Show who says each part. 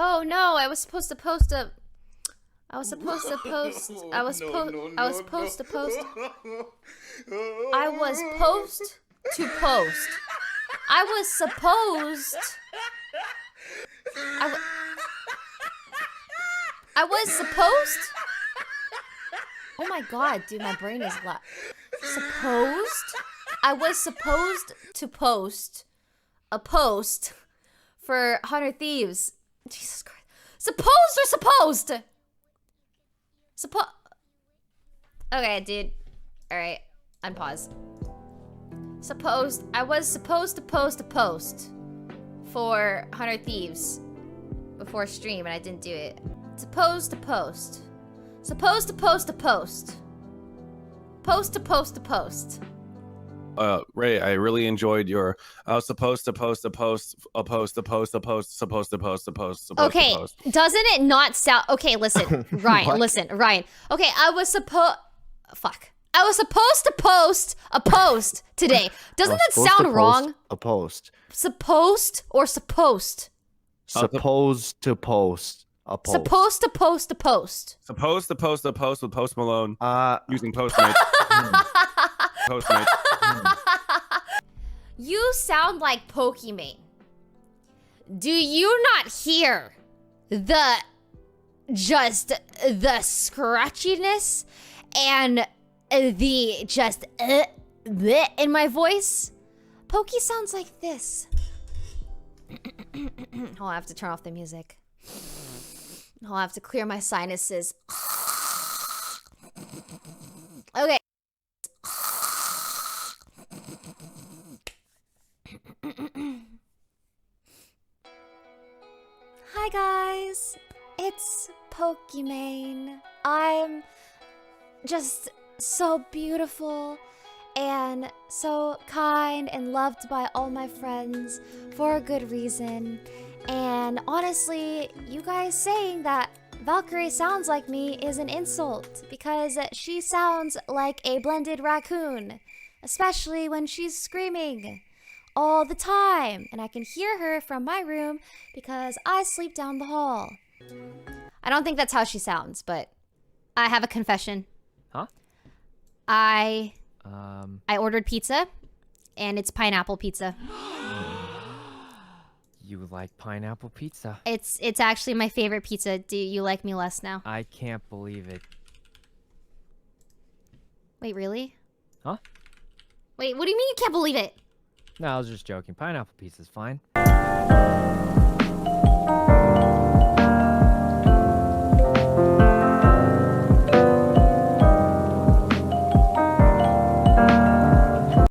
Speaker 1: Oh no, I was supposed to post a... I was supposed to post... I was supposed to post... I was supposed to post... I was supposed... I was supposed... Oh my god, dude, my brain is supposed? I was supposed to post a post for 100 Thieves. Jesus Christ. Supposed or supposed? Okay, dude. Alright, unpause. Supposed. I was supposed to post a post for 100 Thieves before stream, and I didn't do it. Supposed to post. Supposed to post a post. Post to post a post.
Speaker 2: Rae, I really enjoyed your. I was supposed to post a post, supposed to post a post.
Speaker 1: Okay, doesn't it not sound? Okay, listen, Ryan. Listen, Ryan. Okay, I was supposed to post a post today. Doesn't that sound wrong?
Speaker 3: A post.
Speaker 1: Supposed or supposed?
Speaker 3: Supposed to post a post.
Speaker 1: Supposed to post a post.
Speaker 2: Supposed to post a post with Post Malone using Postmates. Postmates.
Speaker 1: You sound like Pokimane. Do you not hear the scratchiness and the just in my voice? Pokey sounds like this. Oh, I have to turn off the music. Oh, I have to clear my sinuses. Okay. Hi guys, it's Pokimane. I'm just so beautiful and so kind and loved by all my friends for a good reason. And honestly, you guys saying that Valkyrie sounds like me is an insult because she sounds like a blended raccoon, especially when she's screaming all the time, and I can hear her from my room because I sleep down the hall. I don't think that's how she sounds, but I have a confession.
Speaker 4: Huh?
Speaker 1: I ordered pizza, and it's pineapple pizza.
Speaker 4: You like pineapple pizza?
Speaker 1: It's actually my favorite pizza. Do you like me less now?
Speaker 4: I can't believe it.
Speaker 1: Wait, really?
Speaker 4: Huh?
Speaker 1: Wait, what do you mean you can't believe it?
Speaker 4: No, I was just joking. Pineapple pizza's fine.